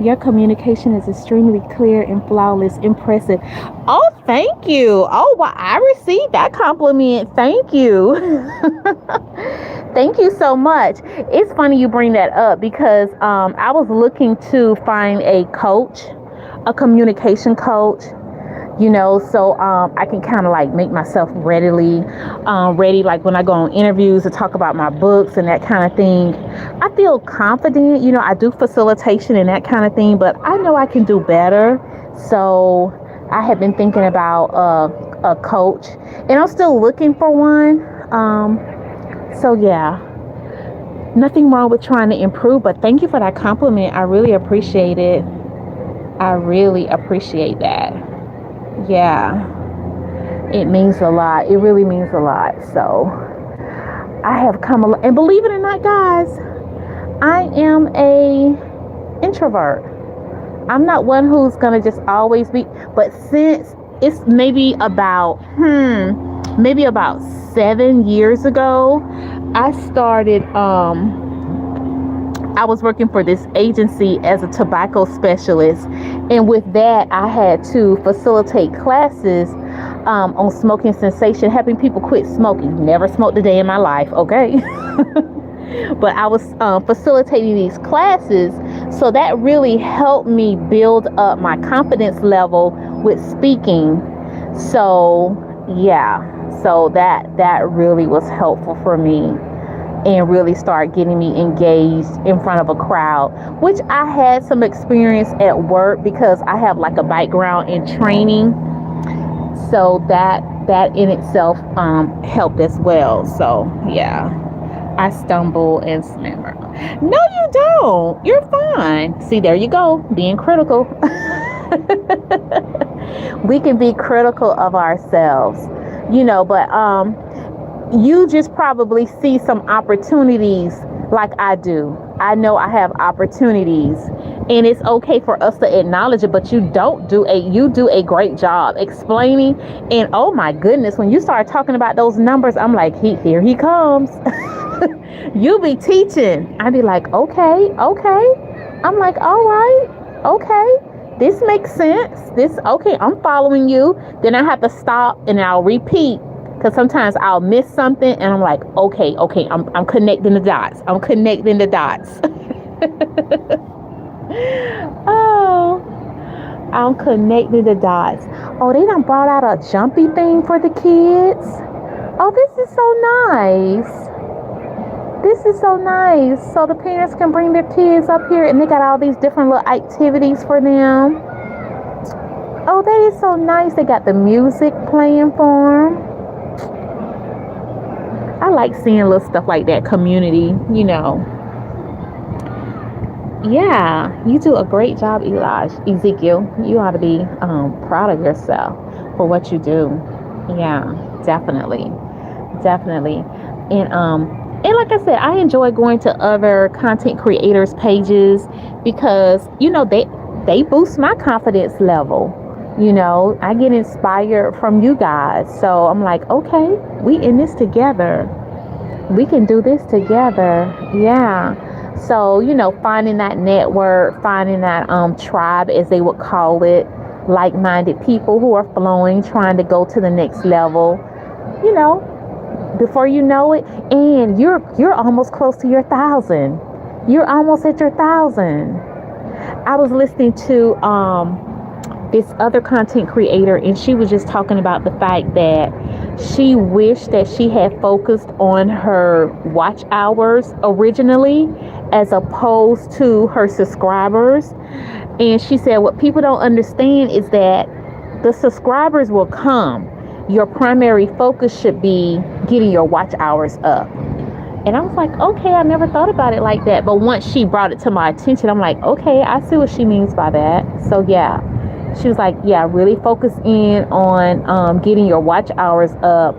your communication is extremely clear and flawless. Impressive. Oh, thank you. Oh, well, I received that compliment. Thank you. Thank you so much. It's funny you bring that up because I was looking to find a coach, a communication coach, so I can kind of like make myself ready like when I go on interviews to talk about my books and that kind of thing. I feel confident, I do facilitation and that kind of thing, but I know I can do better. So I have been thinking about a coach, and I'm still looking for one. So yeah, nothing wrong with trying to improve, but thank you for that compliment. I really appreciate it. I really appreciate that. Yeah, it means a lot. It really means a lot. So I have come along, and believe it or not, guys, I am a introvert. I'm not one who's gonna just always be, but since it's maybe about 7 years ago, I started I was working for this agency as a tobacco specialist, and with that I had to facilitate classes on smoking cessation, helping people quit smoking. Never smoked a day in my life, okay? But I was facilitating these classes, so that really helped me build up my confidence level with speaking. So yeah, so that really was helpful for me, and really start getting me engaged in front of a crowd, which I had some experience at work because I have like a background in training. So that in itself helped as well. So yeah, I stumble and stammer. No, you don't. You're fine. See, there you go, being critical. We can be critical of ourselves, but you just probably see some opportunities like I do. I know I have opportunities, and it's okay for us to acknowledge it, but you do a great job explaining. And oh my goodness, when you start talking about those numbers, I'm like, here he comes. You be teaching. I be like, okay. I'm like, all right, okay. This makes sense. Okay, I'm following you. Then I have to stop and I'll repeat, because sometimes I'll miss something and I'm like, okay, I'm connecting the dots. Oh, I'm connecting the dots. Oh, they done brought out a jumpy thing for the kids. Oh, this is so nice. So the parents can bring their kids up here, and they got all these different little activities for them. Oh, that is so nice. They got the music playing for them. I like seeing little stuff like that, community, Yeah, you do a great job, Ezekiel. You ought to be proud of yourself for what you do. Yeah, definitely. And like I said, I enjoy going to other content creators' pages because, they boost my confidence level. I get inspired from you guys. So I'm like, okay, we in this together. We can do this together. Yeah. So, finding that network, finding that tribe, as they would call it, like-minded people who are flowing, trying to go to the next level, before you know it, and you're almost close to your 1,000. You're almost at your 1,000. I was listening to this other content creator, and she was just talking about the fact that she wished that she had focused on her watch hours originally as opposed to her subscribers. And she said what people don't understand is that the subscribers will come. Your primary focus should be getting your watch hours up. And I was like, okay, I never thought about it like that. But once she brought it to my attention, I'm like, okay, I see what she means by that. So yeah, she was like, yeah, really focus in on getting your watch hours up.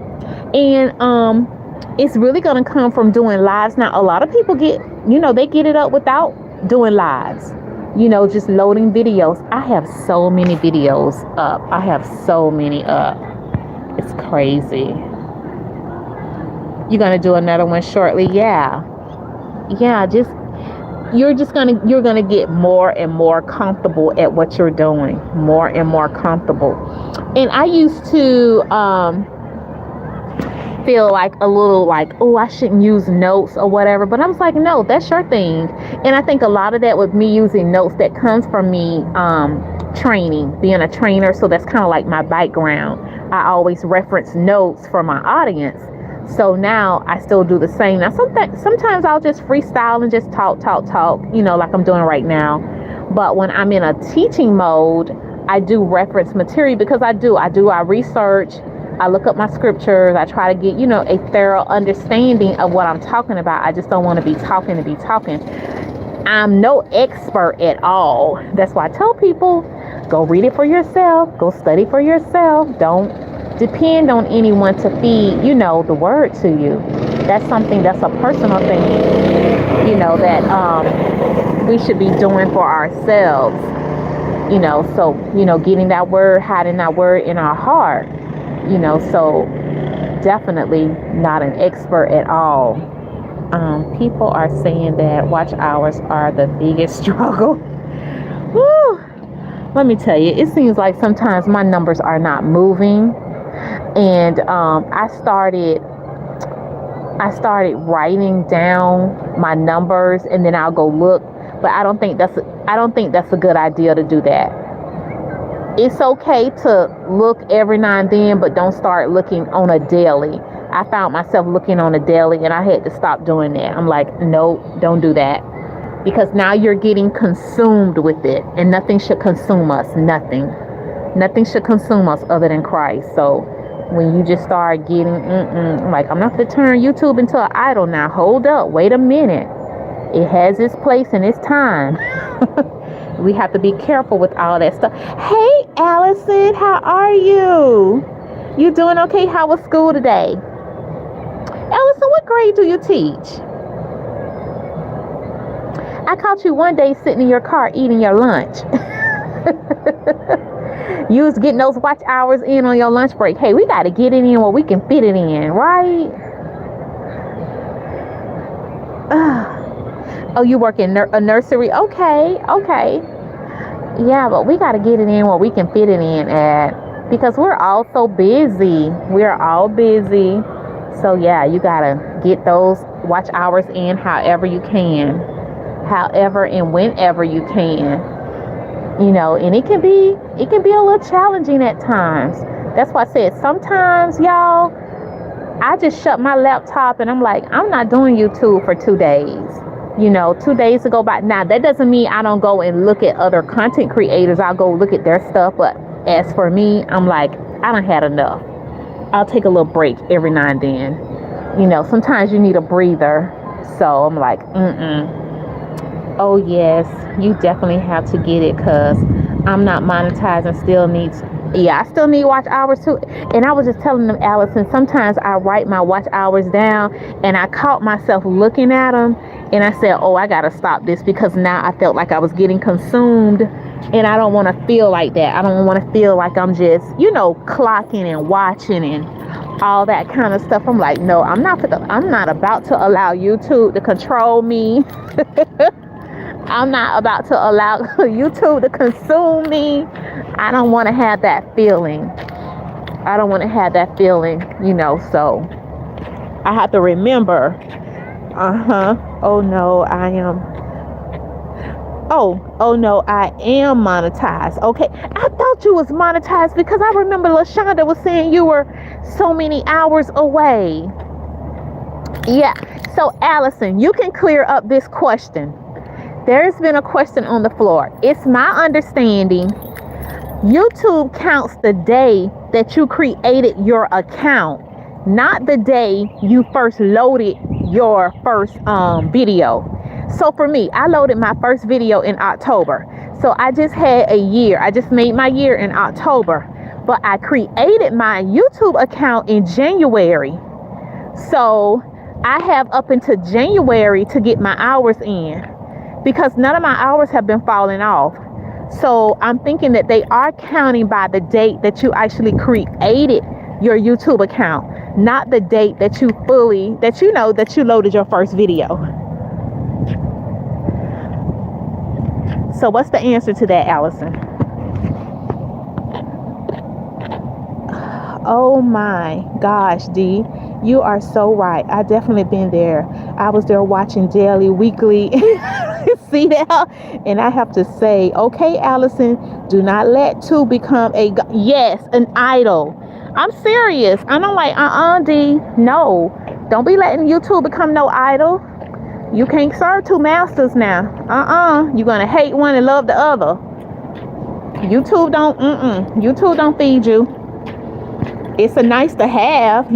And it's really going to come from doing lives. Now, a lot of people get, they get it up without doing lives. just loading videos. I have so many videos up. I have so many up. It's crazy. You're gonna do another one shortly? Yeah. You're gonna get more and more comfortable at what you're doing. More and more comfortable. And I used to feel like a little like, oh, I shouldn't use notes or whatever, but I was like, no, that's your thing. And I think a lot of that with me using notes, that comes from me training, being a trainer. So that's kind of like my background. I always reference notes for my audience. So now I still do the same. Now sometimes I'll just freestyle and just talk, like I'm doing right now. But when I'm in a teaching mode, I do reference material, because I research. I look up my scriptures. I try to get, a thorough understanding of what I'm talking about. I just don't want to be talking to be talking. I'm no expert at all. That's why I tell people, go read it for yourself. Go study for yourself. Don't depend on anyone to feed, the word to you. That's a personal thing, that we should be doing for ourselves. So, getting that word, hiding that word in our heart. So definitely not an expert at all. People are saying that watch hours are the biggest struggle. Woo! Let me tell you, it seems like sometimes my numbers are not moving. And I started writing down my numbers, and then I'll go look. But I don't think that's a good idea to do that. It's okay to look every now and then, but don't start looking on a daily. I found myself looking on a daily, and I had to stop doing that. I'm like, no, don't do that. Because now you're getting consumed with it, and nothing should consume us. Nothing should consume us other than Christ. So when you just start getting, like, I'm not going to turn YouTube into an idol now. Hold up. Wait a minute. It has its place and its time. We have to be careful with all that stuff. Hey, Allison, how are you? You doing okay? How was school today? Allison, what grade do you teach? I caught you one day sitting in your car eating your lunch. You was getting those watch hours in on your lunch break. Hey, we got to get it in where we can fit it in, right? Oh, you work in a nursery? Okay. Yeah, but we got to get it in where we can fit it in at, because we're all so busy. We're all busy. So, yeah, you got to get those watch hours in however you can. However and whenever you can. And it can be a little challenging at times. That's why I said sometimes, y'all, I just shut my laptop and I'm like, I'm not doing YouTube for 2 days. 2 days to go by. Now, that doesn't mean I don't go and look at other content creators. I'll go look at their stuff. But as for me, I'm like, I done had enough. I'll take a little break every now and then. Sometimes you need a breather. So I'm like, oh, yes, you definitely have to get it, because I'm not monetizing. I still need watch hours too. And I was just telling them, Allison, sometimes I write my watch hours down, and I caught myself looking at them, and I said, oh, I got to stop this, because now I felt like I was getting consumed, and I don't want to feel like that. I don't want to feel like I'm just, clocking and watching and all that kind of stuff. I'm like, no, I'm not about to allow YouTube to control me. I'm not about to allow YouTube to consume me. I don't want to have that feeling. So I have to remember, oh no, I am monetized. Okay, I thought you was monetized, because I remember LaShonda was saying you were so many hours away. Yeah, so Allison, you can clear up this question. There's been a question on the floor. It's my understanding YouTube counts the day that you created your account, not the day you first loaded your first video. So for me, I loaded my first video in October. So I just had a year. I just made my year in October. But I created my YouTube account in January. So I have up until January to get my hours in. because none of my hours have been falling off. So I'm thinking that they are counting by the date that you actually created your YouTube account, not the date that you loaded your first video. So what's the answer to that, Allison? Oh my gosh, D, you are so right. I definitely been there. I was there watching daily, weekly. See that? And I have to say, okay, Allison, do not let two become an idol. I'm serious. And I'm like, D, no. Don't be letting YouTube become no idol. You can't serve two masters now. You're gonna hate one and love the other. YouTube don't feed you. It's a nice to have,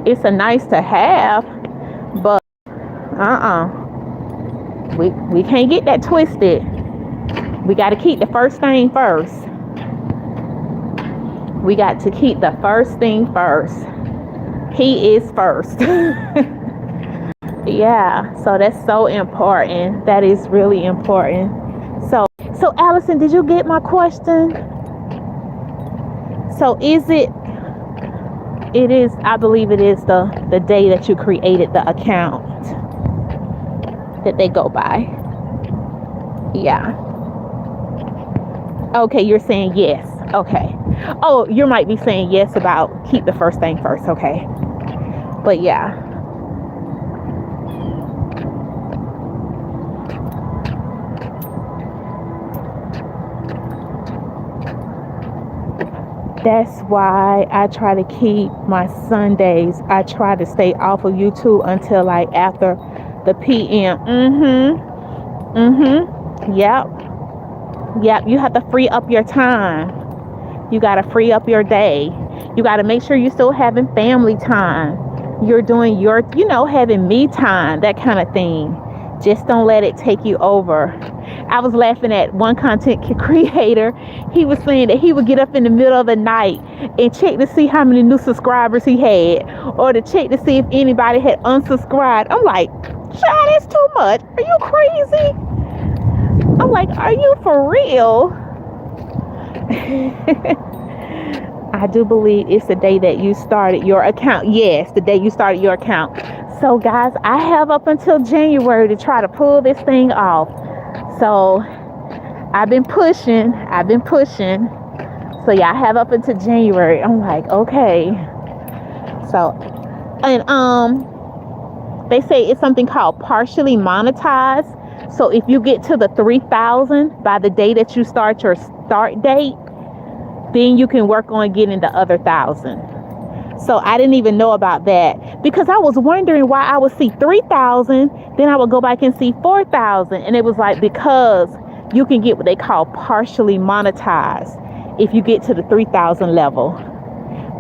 It's a nice to have, but we can't get that twisted. We got to keep the first thing first. We got to keep the first thing first. He is first. Yeah, so that's so important. That is really important. So Allison, did you get my question? So I believe it is the day that you created the account that they go by. Yeah. Okay, you're saying yes. Okay. Oh, you might be saying yes about keep the first thing first. Okay. But yeah. That's why I try to keep my Sundays. I try to stay off of YouTube until like after the PM. Yep. You have to free up your time. You got to free up your day. You got to make sure you're still having family time. You're doing your, having me time, that kind of thing. Just don't let it take you over. I was laughing at one content creator. He was saying that he would get up in the middle of the night and check to see how many new subscribers he had, or to check to see if anybody had unsubscribed. I'm like, child, that's too much. Are you crazy? I'm like, are you for real? I do believe it's the day that you started your account. Yes, the day you started your account. So guys, I have up until January to try to pull this thing off. So I've been pushing. So yeah, I have up until January. I'm like, okay. So, and they say it's something called partially monetized. So if you get to the 3,000 by the day that you start your start date, then you can work on getting the other 1,000. So I didn't even know about that, because I was wondering why I would see 3,000, then I would go back and see 4,000. And it was like, because you can get what they call partially monetized if you get to the 3,000 level.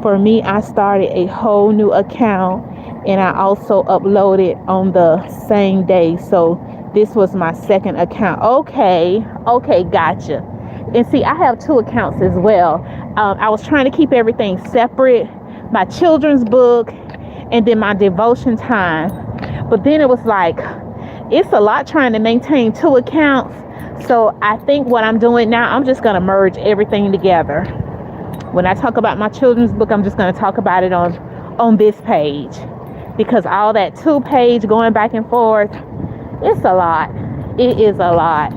For me, I started a whole new account, and I also uploaded on the same day. So this was my second account. Okay, gotcha. And see, I have two accounts as well. I was trying to keep everything separate, my children's book, and then my devotion time. But then it was like, it's a lot trying to maintain two accounts. So I think what I'm doing now, I'm just going to merge everything together. When I talk about my children's book, I'm just going to talk about it on this page, because all that 2-page going back and forth, it's a lot. It is a lot.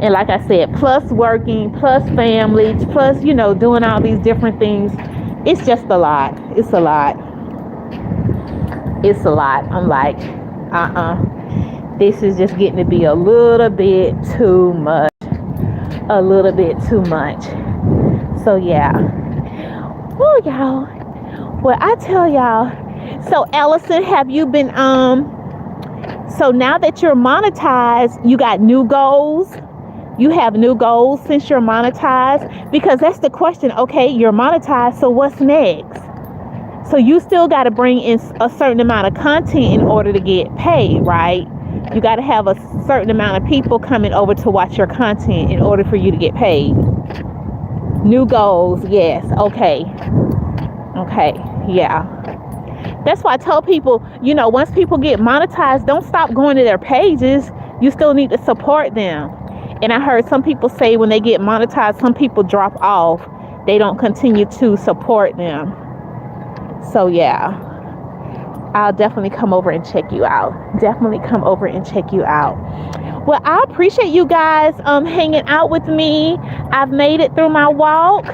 And like I said, plus working, plus family, plus, doing all these different things. It's just a lot. It's a lot. I'm like, this is just getting to be a little bit too much. So yeah. Oh, y'all. Well, I tell y'all. So Allison, have you been, so now that you're monetized, you got new goals? You have new goals since you're monetized? Because that's the question. Okay, you're monetized, so what's next? So you still got to bring in a certain amount of content in order to get paid, right? You got to have a certain amount of people coming over to watch your content in order for you to get paid. New goals, yes. Okay, yeah. That's why I tell people, you know, once people get monetized, don't stop going to their pages. You still need to support them. And I heard some people say when they get monetized, some people drop off. They don't continue to support them. So yeah, I'll definitely come over and check you out. Definitely come over and check you out. Well, I appreciate you guys hanging out with me. I've made it through my walk.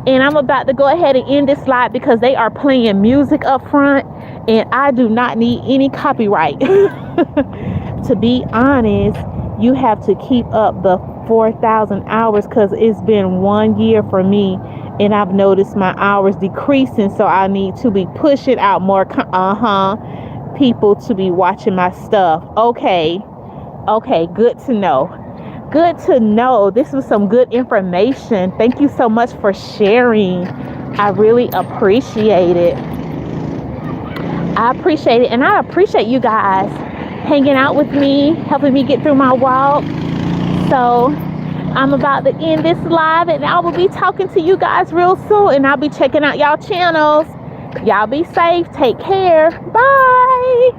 And I'm about to go ahead and end this live because they are playing music up front. And I do not need any copyright. To be honest, you have to keep up the 4,000 hours because it's been 1 year for me. And I've noticed my hours decreasing. So I need to be pushing out more people to be watching my stuff. Okay, good to know. Good to know. This was some good information. Thank you so much for sharing. I really appreciate it. I appreciate it. And I appreciate you guys hanging out with me, helping me get through my walk. So I'm about to end this live and I will be talking to you guys real soon. And I'll be checking out y'all channels. Y'all be safe. Take care. Bye.